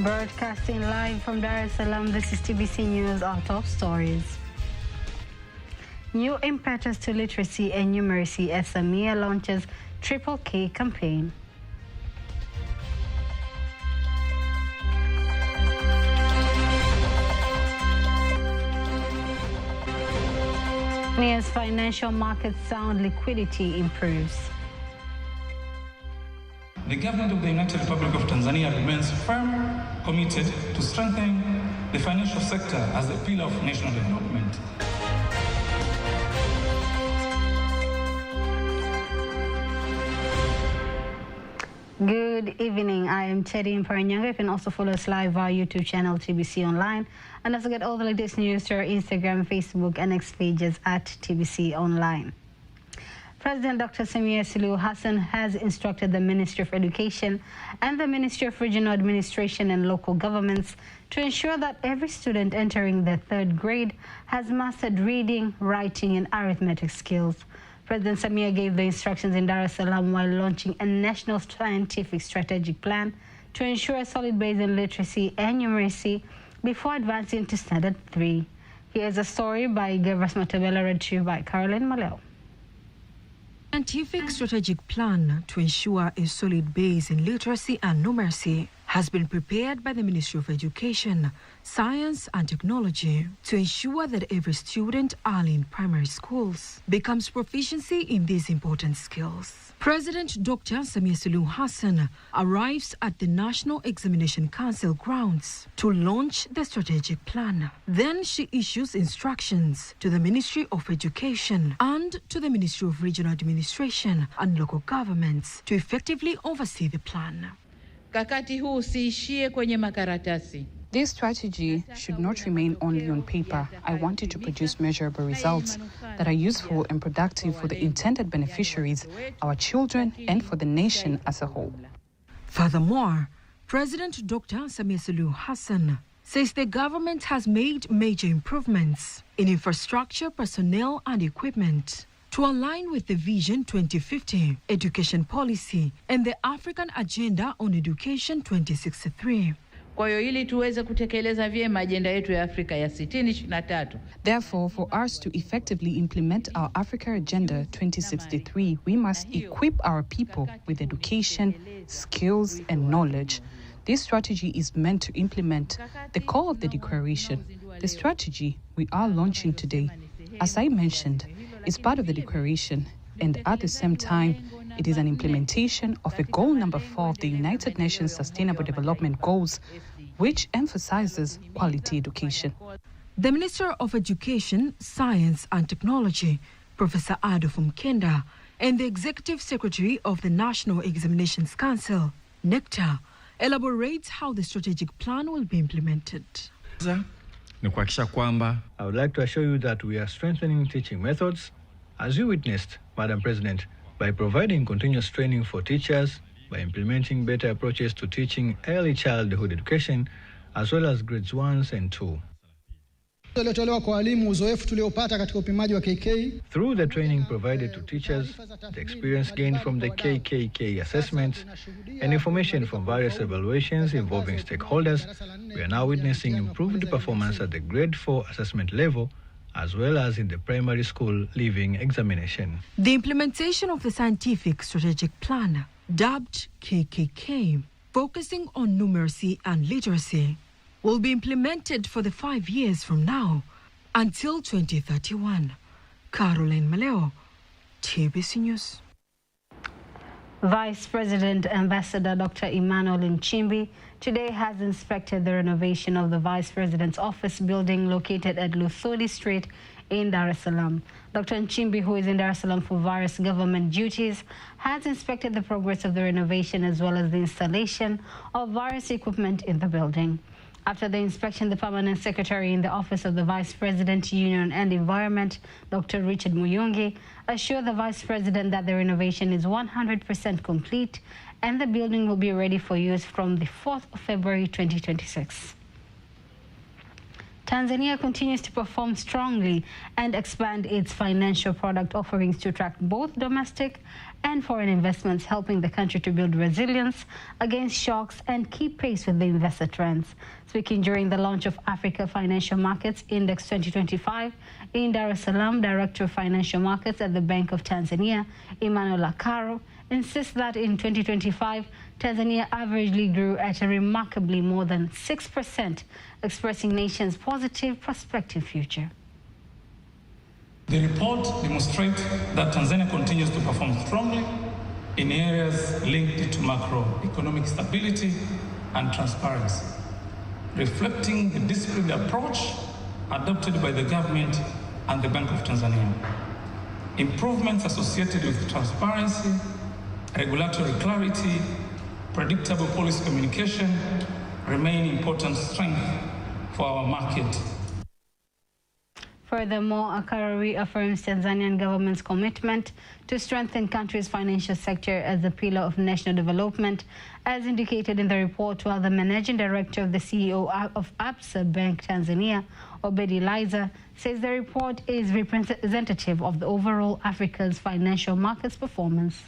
Broadcasting live from Dar es Salaam, this is TBC News, our top stories. New impetus to literacy and numeracy as Samia launches Triple K campaign. Tanzania's financial markets sound, liquidity improves. The government of the United Republic of Tanzania remains firm, committed to strengthening the financial sector as a pillar of national development. Good evening, I am Teddy Mparanyanga. You can also follow us live via YouTube channel TBC Online, and also get all the latest news to our Instagram, Facebook, and X pages at TBC Online. President Dr. Samia Suluhu Hassan has instructed the Ministry of Education and the Ministry of Regional Administration and Local Governments to ensure that every student entering the 3rd grade has mastered reading, writing, and arithmetic skills. President Samia gave the instructions in Dar es Salaam while launching a national scientific strategic plan to ensure a solid base in literacy and numeracy before advancing to Standard 3. Here's a story by Gervas Matabella, read to you by Caroline Maleo. Scientific strategic plan to ensure a solid base in literacy and numeracy has been prepared by the Ministry of Education, Science and Technology to ensure that every student early in primary schools becomes proficiency in these important skills. President Dr. Samia Suluhu Hassan arrives at the National Examination Council grounds to launch the strategic plan. Then she issues instructions to the Ministry of Education and to the Ministry of Regional Administration and Local Governments to effectively oversee the plan. This strategy should not remain only on paper. I want it to produce measurable results that are useful and productive for the intended beneficiaries, our children, and for the nation as a whole. Furthermore, President Dr. Samia Suluhu Hassan says the government has made major improvements in infrastructure, personnel, and equipment to align with the Vision 2050 education policy and the African Agenda on Education 2063. Therefore, for us to effectively implement our Africa Agenda 2063, we must equip our people with education, skills, and knowledge. This strategy is meant to implement the call of the declaration. The strategy we are launching today, as I mentioned, is part of the declaration, and at the same time, it is an implementation of the goal number 4 of the United Nations Sustainable Development Goals, which emphasizes quality education. The Minister of Education, Science and Technology, Professor Adolfo Mkenda, and the Executive Secretary of the National Examinations Council, NECTA, elaborates how the strategic plan will be implemented. I would like to assure you that we are strengthening teaching methods, as you witnessed, Madam President, by providing continuous training for teachers, by implementing better approaches to teaching early childhood education, as well as grades 1 and 2. Through the training provided to teachers, the experience gained from the KKK assessments, and information from various evaluations involving stakeholders, we are now witnessing improved performance at the grade 4 assessment level, as well as in the primary school leaving examination. The implementation of the scientific strategic plan, dubbed KKK, focusing on numeracy and literacy, will be implemented for the 5 years from now until 2031. Caroline Maleo, TBC News. Vice President Ambassador Dr. Emmanuel Nchimbi today has inspected the renovation of the Vice President's office building located at Luthuli Street in Dar es Salaam. Dr. Nchimbi, who is in Dar es Salaam for various government duties, has inspected the progress of the renovation as well as the installation of various equipment in the building. After the inspection, the Permanent Secretary in the Office of the Vice President, Union and Environment, Dr. Richard Muyungi, assured the Vice President that the renovation is 100% complete and the building will be ready for use from the 4th of February 2026. Tanzania continues to perform strongly and expand its financial product offerings to attract both domestic and foreign investments, helping the country to build resilience against shocks and keep pace with the investor trends. Speaking during the launch of Africa Financial Markets Index 2025 in Dar es Salaam, Director of Financial Markets at the Bank of Tanzania, Emmanuel Akaro, insists that in 2025, Tanzania averagely grew at a remarkably more than 6%, expressing nation's positive prospective future. The report demonstrates that Tanzania continues to perform strongly in areas linked to macroeconomic stability and transparency, reflecting the disciplined approach adopted by the government and the Bank of Tanzania. Improvements associated with transparency, regulatory clarity, predictable policy communication remain important strength for our market. Furthermore, Accra reaffirms Tanzanian government's commitment to strengthen country's financial sector as a pillar of national development, as indicated in the report, while the managing director of the CEO of Absa Bank Tanzania, Obedi Liza, says the report is representative of the overall Africa's financial markets performance.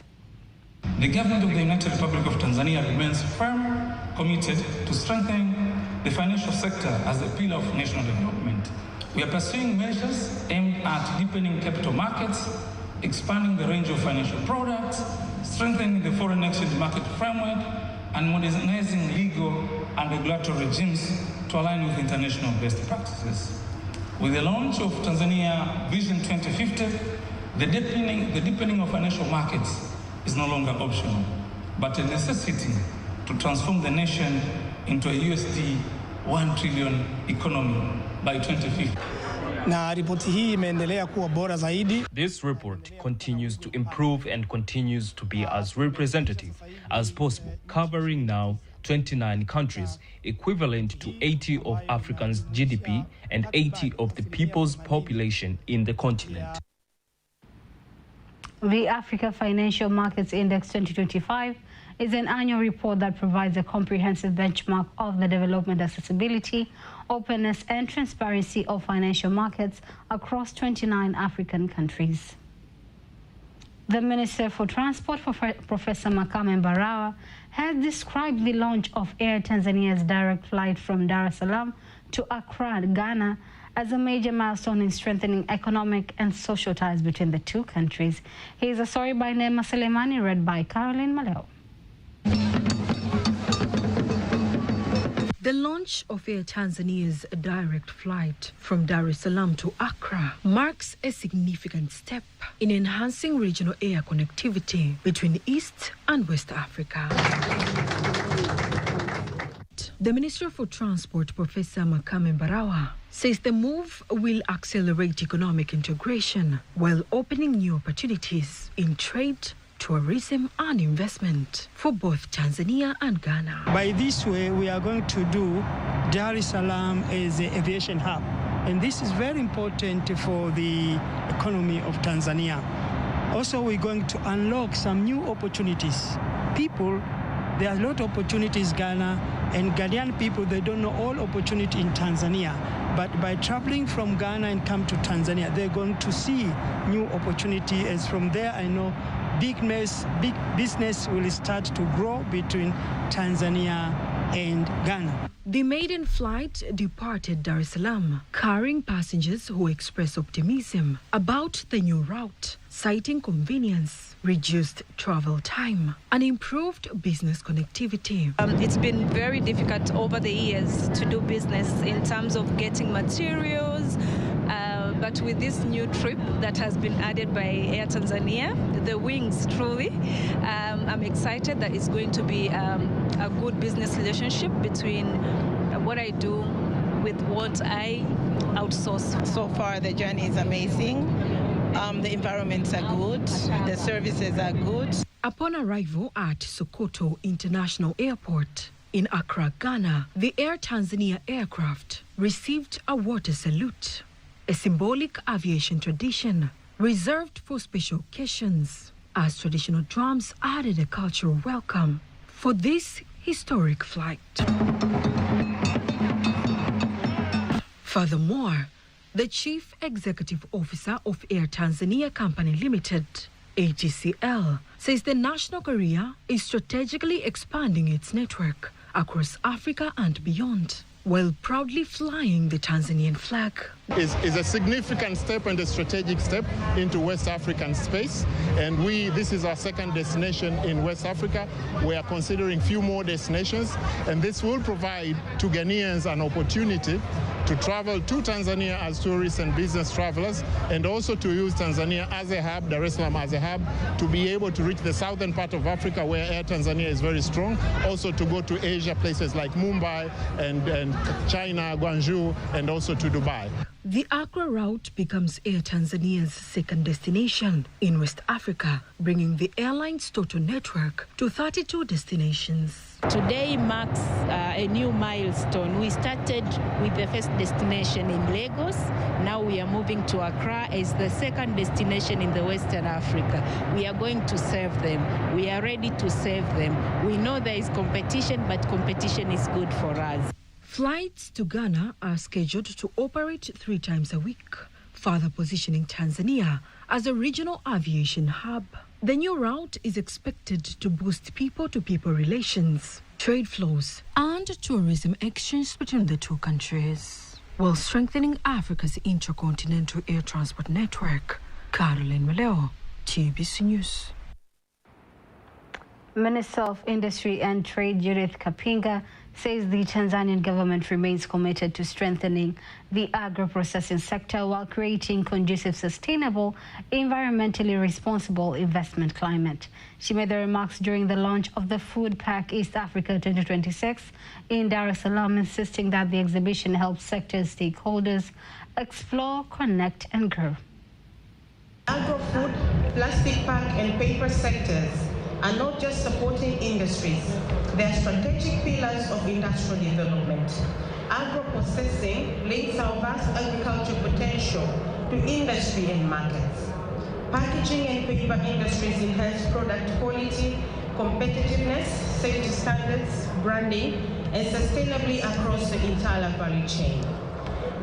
The government of the United Republic of Tanzania remains firm committed to strengthening the financial sector as a pillar of national development. We are pursuing measures aimed at deepening capital markets, expanding the range of financial products, strengthening the foreign exchange market framework, and modernizing legal and regulatory regimes to align with international best practices. With the launch of Tanzania Vision 2050, the deepening of financial markets is no longer optional, but a necessity to transform the nation into a USD 1 trillion economy by 2050. This report continues to improve and continues to be as representative as possible, covering now 29 countries, equivalent to 80 of Africa's GDP and 80 of the people's population in the continent. The Africa Financial Markets Index 2025 is an annual report that provides a comprehensive benchmark of the development, accessibility, openness, and transparency of financial markets across 29 African countries. The Minister for Transport, Professor Makame Mbarawa, has described the launch of Air Tanzania's direct flight from Dar es Salaam to Accra, Ghana, as a major milestone in strengthening economic and social ties between the two countries. Here's a story by Neema Selemani, read by Caroline Maleo. The launch of Air Tanzania's direct flight from Dar es Salaam to Accra marks a significant step in enhancing regional air connectivity between East and West Africa. The Minister for Transport, Professor Makame Mbarawa, says the move will accelerate economic integration while opening new opportunities in trade, tourism and investment for both Tanzania and Ghana. By this way, we are going to do Dar es Salaam as an aviation hub. And this is very important for the economy of Tanzania. Also, we're going to unlock some new opportunities. There are a lot of opportunities in Ghana, and Ghanaian people, they don't know all opportunity in Tanzania. But by traveling from Ghana and come to Tanzania, they're going to see new opportunity. As from there, I know big business will start to grow between Tanzania and Ghana. The maiden flight departed Dar es Salaam, carrying passengers who express optimism about the new route, citing convenience, reduced travel time, and improved business connectivity. It's been very difficult over the years to do business in terms of getting materials, but with this new trip that has been added by Air Tanzania, the wings truly, I'm excited that it's going to be a good business relationship between what I do with what I outsource. So far the journey is amazing. The environments are good, the services are good. Upon arrival at Sokoto International Airport in Accra, Ghana, the Air Tanzania aircraft received a water salute, a symbolic aviation tradition reserved for special occasions, as traditional drums added a cultural welcome for this historic flight. Furthermore, the Chief Executive Officer of Air Tanzania Company Limited, ATCL, says the national carrier is strategically expanding its network across Africa and beyond, while proudly flying the Tanzanian flag. Is a significant step and a strategic step into West African space. And this is our second destination in West Africa. We are considering few more destinations, and this will provide to Ghanaians an opportunity to travel to Tanzania as tourists and business travelers, and also to use Tanzania as a hub, Dar es Salaam as a hub, to be able to reach the southern part of Africa where Air Tanzania is very strong, also to go to Asia, places like Mumbai and China, Guangzhou, and also to Dubai. The Accra route becomes Air Tanzania's second destination in West Africa, bringing the airline's total network to 32 destinations. Today marks a new milestone. We started with the first destination in Lagos. Now we are moving to Accra as the second destination in the Western Africa. We are going to serve them. We are ready to serve them. We know there is competition, but competition is good for us. Flights to Ghana are scheduled to operate 3 times a week, further positioning Tanzania as a regional aviation hub. The new route is expected to boost people-to-people relations, trade flows, and tourism exchange between the two countries, while strengthening Africa's intercontinental air transport network. Caroline Maleo, TBC News. Minister of Industry and Trade Judith Kapinga says the Tanzanian government remains committed to strengthening the agro-processing sector while creating conducive, sustainable, environmentally responsible investment climate. She made the remarks during the launch of the Food Pack East Africa 2026 in Dar es Salaam, insisting that the exhibition helps sector stakeholders explore, connect, and grow. Agro-food, plastic pack, and paper sectors are not just supporting industries, they are strategic pillars of industrial development. Agro-processing links our vast agricultural potential to industry and markets. Packaging and paper industries enhance product quality, competitiveness, safety standards, branding, and sustainability across the entire value chain.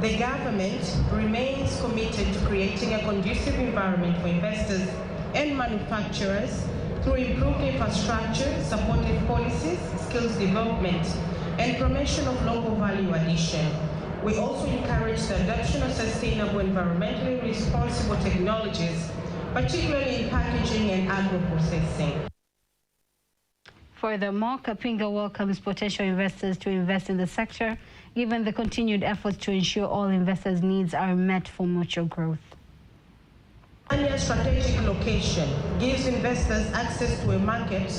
The government remains committed to creating a conducive environment for investors and manufacturers through improved infrastructure, supportive policies, skills development, and promotion of local value addition. We also encourage the adoption of sustainable, environmentally responsible technologies, particularly in packaging and agro-processing. Furthermore, Kapinga welcomes potential investors to invest in the sector, given the continued efforts to ensure all investors' needs are met for mutual growth. Tanzania's strategic location gives investors access to a market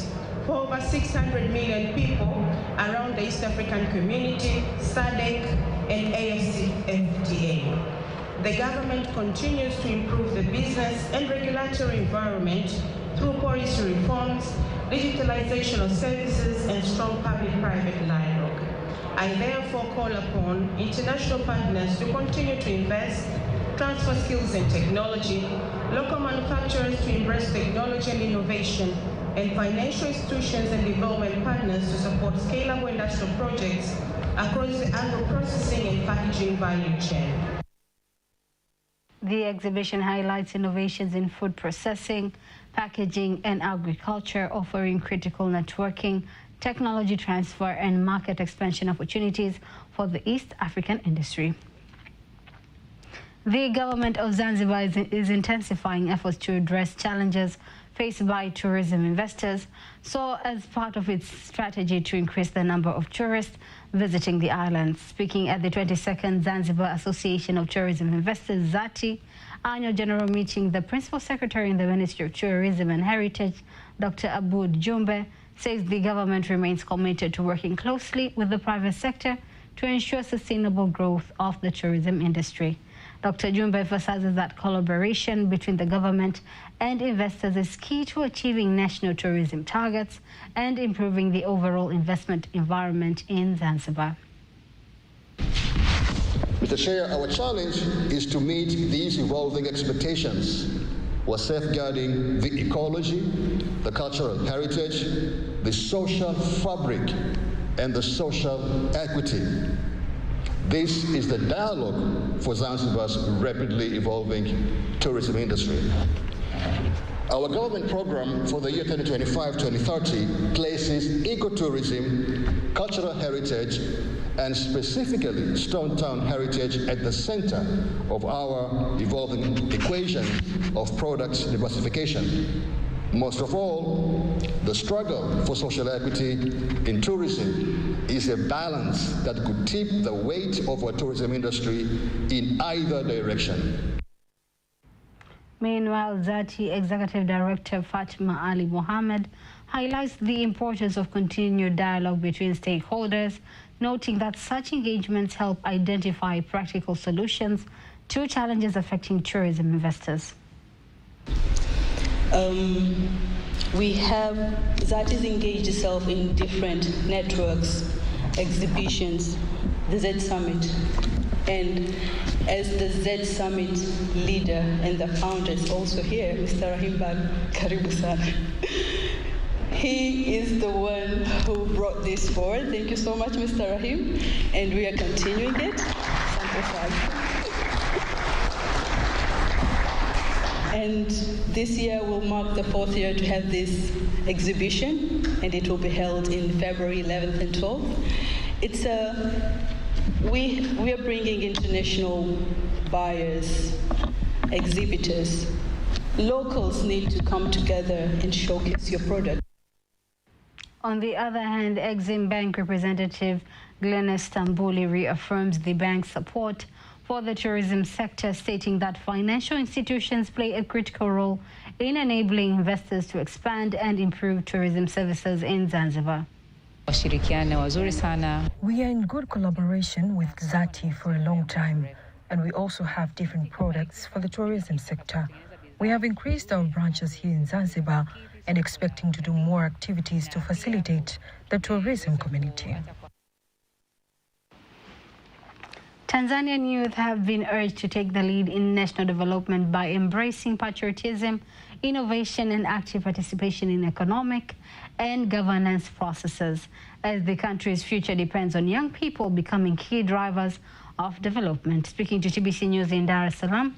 for over 600 million people around the East African community, SADC, and AFCFTA. The government continues to improve the business and regulatory environment through policy reforms, digitalization of services, and strong public-private dialogue. I therefore call upon international partners to continue to invest, transfer skills and technology, local manufacturers to embrace technology and innovation, and financial institutions and development partners to support scalable industrial projects across the agro-processing and packaging value chain. The exhibition highlights innovations in food processing, packaging, and agriculture, offering critical networking, technology transfer, and market expansion opportunities for the East African industry. The government of Zanzibar is intensifying efforts to address challenges faced by tourism investors, so as part of its strategy to increase the number of tourists visiting the islands. Speaking at the 22nd Zanzibar Association of Tourism Investors, ZATI, annual general meeting, the Principal Secretary in the Ministry of Tourism and Heritage, Dr. Aboud Jumbe, says the government remains committed to working closely with the private sector to ensure sustainable growth of the tourism industry. Dr. Jumbe emphasizes that collaboration between the government and investors is key to achieving national tourism targets and improving the overall investment environment in Zanzibar. Mr. Chair, our challenge is to meet these evolving expectations while safeguarding the ecology, the cultural heritage, the social fabric, and the social equity. This is the dialogue for Zanzibar's rapidly evolving tourism industry. Our government program for the year 2025-2030 places ecotourism, cultural heritage, and specifically Stone Town heritage at the center of our evolving equation of product diversification. Most of all, the struggle for social equity in tourism is a balance that could tip the weight of our tourism industry in either direction. Meanwhile, Zati Executive Director Fatima Ali Mohammed highlights the importance of continued dialogue between stakeholders, noting that such engagements help identify practical solutions to challenges affecting tourism investors. Zati's engaged itself in different networks, exhibitions, the Z Summit. And as the Z Summit leader and the founder is also here, Mr. Rahim Bag, karibu sana. He is the one who brought this forward. Thank you so much, Mr. Rahim. And we are continuing it. And this year will mark the 4th year to have this exhibition, and it will be held in February 11th and 12th. We are bringing international buyers, exhibitors. Locals need to come together and showcase your product. On the other hand, Exim Bank representative Glenys Tambuli reaffirms the bank's support for the tourism sector, stating that financial institutions play a critical role in enabling investors to expand and improve tourism services in Zanzibar. We are in good collaboration with Zati for a long time, and we also have different products for the tourism sector. We have increased our branches here in Zanzibar and expecting to do more activities to facilitate the tourism community. Tanzanian youth have been urged to take the lead in national development by embracing patriotism, innovation, and active participation in economic and governance processes, as the country's future depends on young people becoming key drivers of development. Speaking to TBC News in Dar es Salaam,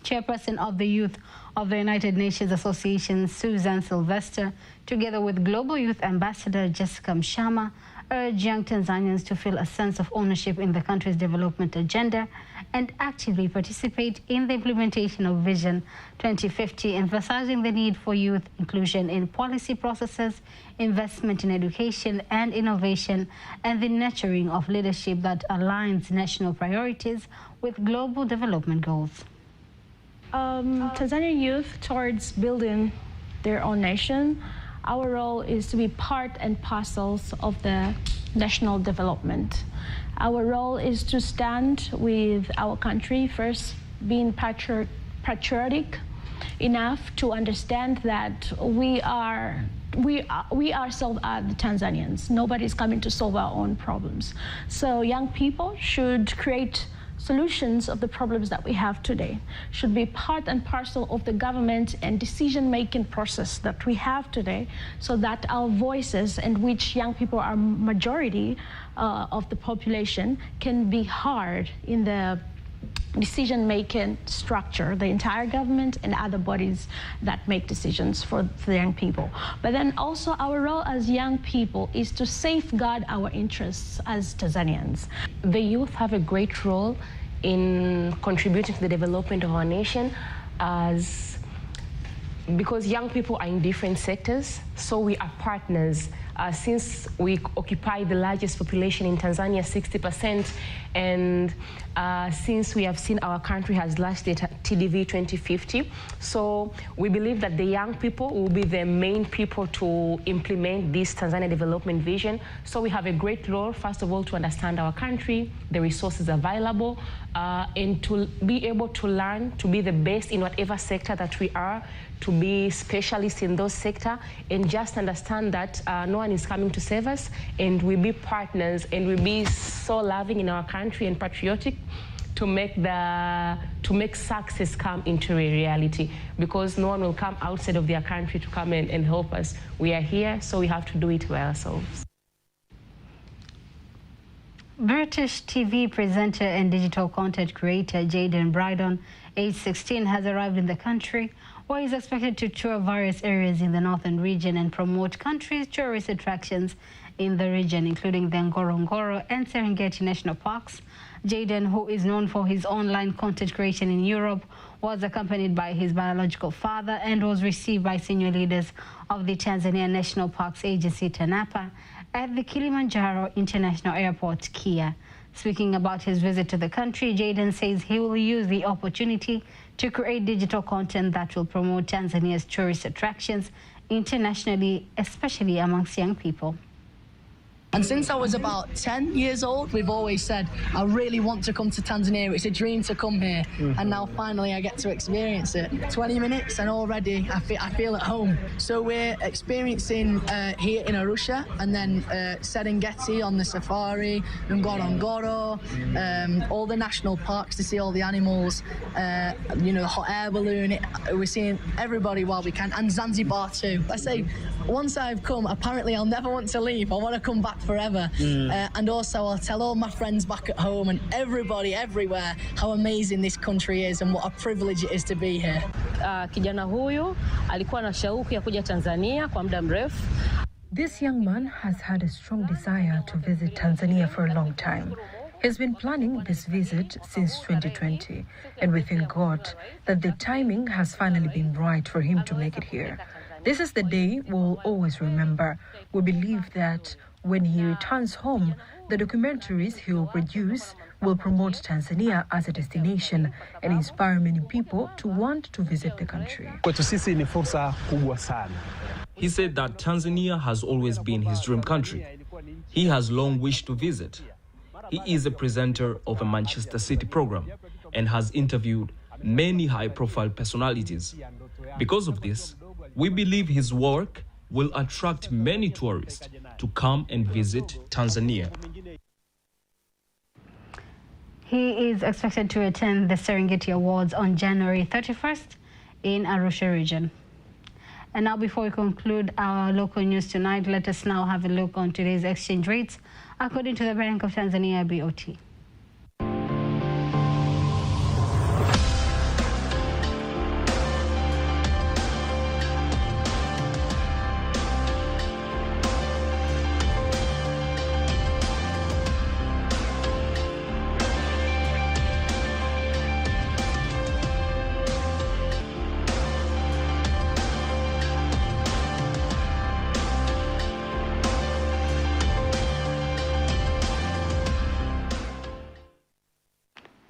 Chairperson of the Youth of the United Nations Association, Susan Sylvester, together with Global Youth Ambassador Jessica Mshama, urge young Tanzanians to feel a sense of ownership in the country's development agenda and actively participate in the implementation of Vision 2050, emphasizing the need for youth inclusion in policy processes, investment in education and innovation, and the nurturing of leadership that aligns national priorities with global development goals. Tanzanian youth towards building their own nation, our role is to be part and parcels of the national development. Our role is to stand with our country, first being patriotic enough to understand that we ourselves are the Tanzanians. Nobody's coming to solve our own problems. So young people should create solutions of the problems that we have today, should be part and parcel of the government and decision-making process that we have today, so that our voices, in which young people are majority of the population, can be heard in the decision-making structure, the entire government and other bodies that make decisions for the young people. But then also our role as young people is to safeguard our interests as Tanzanians. The youth have a great role in contributing to the development of our nation, because young people are in different sectors, so we are partners. Since we occupy the largest population in Tanzania, 60%, and since we have seen our country has launched the TDV 2050, so we believe that the young people will be the main people to implement this Tanzania development vision. So we have a great role, first of all, to understand our country, the resources available, and to be able to learn to be the best in whatever sector that we are, to be specialists in those sectors, and just understand that no one is coming to save us, and we be partners, and we be so loving in our country and patriotic to make success come into a reality, because no one will come outside of their country to come and help us. We are here, so we have to do it by ourselves. British TV presenter and digital content creator Jaden Brydon, age 16, has arrived in the country, where he is expected to tour various areas in the northern region and promote country's tourist attractions in the region, including the Ngorongoro and Serengeti National Parks. Jaden, who is known for his online content creation in Europe, was accompanied by his biological father and was received by senior leaders of the Tanzania National Parks Agency, TANAPA, at the Kilimanjaro International Airport, KIA. Speaking about his visit to the country, Jaden says he will use the opportunity to create digital content that will promote Tanzania's tourist attractions internationally, especially amongst young people. And since I was about 10 years old, we've always said, I really want to come to Tanzania. It's a dream to come here. And now finally I get to experience it. 20 minutes and already I feel at home. So we're experiencing here in Arusha and then Serengeti on the safari, Ngorongoro, all the national parks to see all the animals, you know, the hot air balloon. We're seeing everybody while we can, and Zanzibar too. I say, once I've come, apparently I'll never want to leave. I want to come back forever. And also I'll tell all my friends back at home and everybody everywhere how amazing this country is and what a privilege it is to be here. Kijana huyu alikuwa na shauku ya kuja Tanzania kwa muda mrefu. This young man has had a strong desire to visit Tanzania for a long time. He's been planning this visit since 2020, and we thank God that the timing has finally been right for him to make it here. This is the day we'll always remember. We believe that when he returns home, the documentaries he will produce will promote Tanzania as a destination and inspire many people to want to visit the country. He said that Tanzania has always been his dream country. He has long wished to visit. He is a presenter of a Manchester City program and has interviewed many high-profile personalities. Because of this, we believe his work will attract many tourists to come and visit Tanzania. He is expected to attend the Serengeti Awards on January 31st in Arusha region. And now, before we conclude our local news tonight, let us now have a look on today's exchange rates according to the Bank of Tanzania, BOT.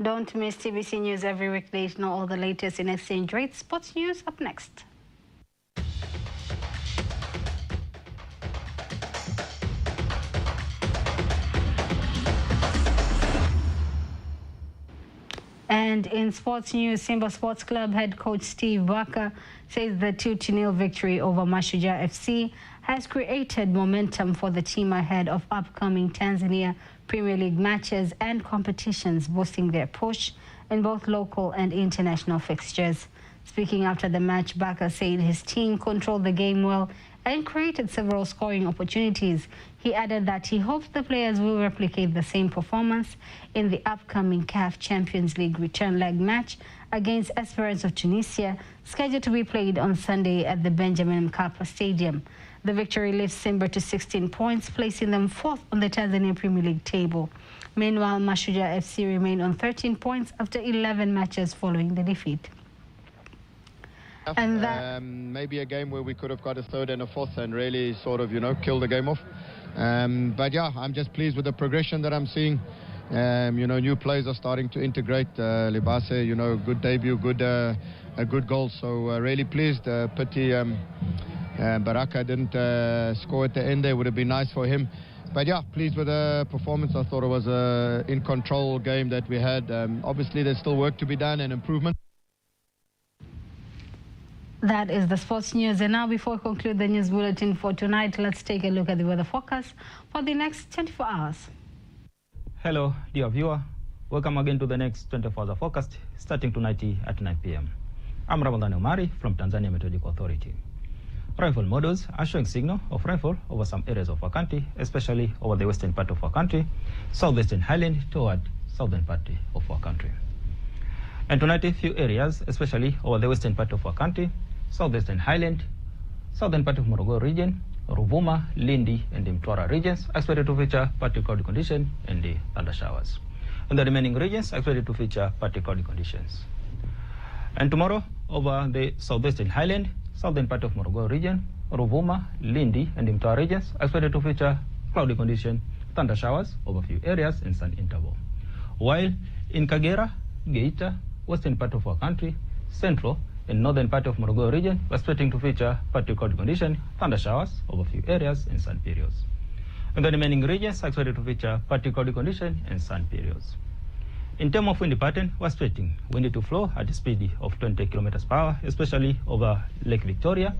Don't miss TBC News every weekday to know all the latest in exchange rates. Sports news up next. And in sports news, Simba Sports Club head coach Steve Barker says the 2-0 victory over Mashujaa FC has created momentum for the team ahead of upcoming Tanzania Premier League matches and competitions, boosting their push in both local and international fixtures. Speaking after the match, Barker said his team controlled the game well and created several scoring opportunities. He added that he hopes the players will replicate the same performance in the upcoming CAF Champions League return leg match against Esperance of Tunisia, scheduled to be played on Sunday at the Benjamin Mkapa Stadium. The victory lifts Simba to 16 points, placing them fourth on the Tanzania Premier League table. Meanwhile, Mashujaa FC remain on 13 points after 11 matches following the defeat. And that maybe a game where we could have got a third and a fourth and really sort of, kill the game off. But yeah, I'm just pleased with the progression that I'm seeing. New players are starting to integrate. Libase, good debut, a good goal. So really pleased. Pity Baraka didn't score at the end there. Would have been nice for him. But yeah, pleased with the performance. I thought it was a in-control game that we had. Obviously, there's still work to be done and improvement. That is the sports news. And now, before we conclude the news bulletin for tonight, let's take a look at the weather forecast for the next 24 hours. Hello, dear viewer. Welcome again to the next 24 hours forecast, starting tonight at 9 p.m. I'm Ramadan Omari from Tanzania Meteorological Authority. rainfall models are showing signal of rainfall over some areas of our country, especially over the western part of our country, southwestern highland toward southern part of our country. And tonight, a few areas, especially over the western part of our country, southwestern highland, southern part of Morogoro region, Ruvuma, Lindi, and the Mtwara regions are expected to feature partly cloudy conditions and the thunder showers. And the remaining regions are expected to feature partly cloudy conditions. And tomorrow, over the southwestern highland, southern part of Morogoro region, Ruvuma, Lindi, and the Mtwara regions are expected to feature cloudy conditions, thunder showers over a few areas in sun interval. While in Kagera, Geita, western part of our country, central and northern part of Morogoro region, we're expecting to feature partly cloudy conditions, thunder showers over a few areas in sun periods. And the remaining regions are expected to feature partly cloudy conditions and sun periods. In terms of wind pattern, we're expecting wind to flow at a speed of 20 kilometers per hour, especially over Lake Victoria,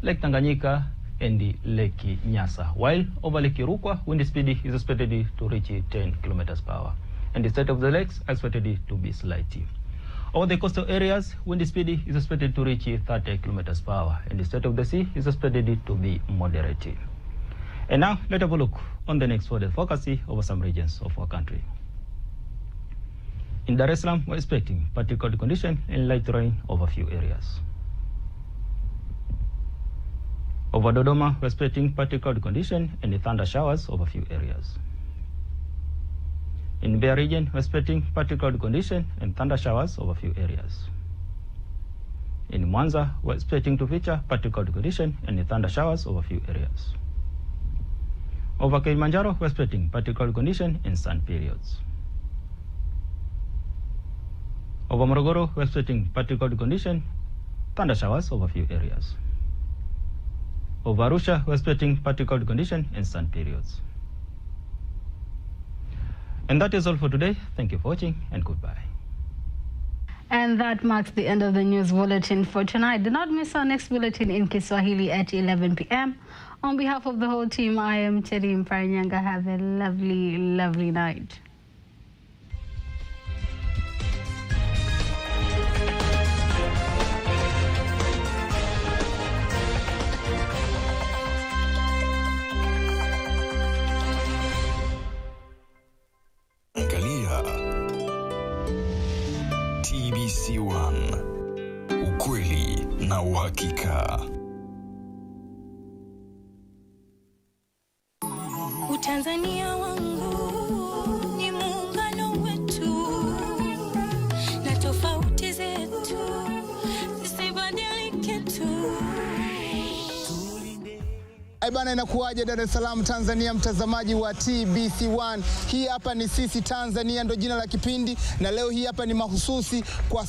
Lake Tanganyika, and the Lake Nyasa. While over Lake Rukwa, wind speed is expected to reach 10 kilometers per hour. And the state of the lakes is expected to be slight. Over the coastal areas, wind speed is expected to reach 30 kilometers per hour, and the state of the sea is expected to be moderate. And now, let's have a look on the next weather forecast over some regions of our country. In Dar es Salaam, we're expecting partly cloudy conditions and light rain over a few areas. Over Dodoma, we're expecting partly cloudy conditions and thunder showers over a few areas. In Mbeya region, we're expecting partly cloudy conditions and thunder showers over a few areas. In Mwanza, we're expecting to feature partly cloudy conditions and thunder showers over a few areas. Over Kilimanjaro, we're expecting partly cloudy conditions and sun periods. Over Morogoro, we're expecting partly cloudy conditions, thunder showers over a few areas. Over Arusha, we're expecting partly cloudy conditions and sun periods. And that is all for today. Thank you for watching and goodbye. And that marks the end of the news bulletin for tonight. Do not miss our next bulletin in Kiswahili at 11 p.m. On behalf of the whole team, I am Teddy Mparanyanga. Have a lovely, lovely night. TBC1, ukweli na uhakika. Utanzania wangu ni muungano wetu na tofauti zetu zisibadilike tu. Bana, inakuaje Dar es Salaam Tanzania, mtazamaji wa TBC1. Hii hapa ni Sisi Tanzania, ndo jina la kipindi, na leo hii hapa ni mahususi kwa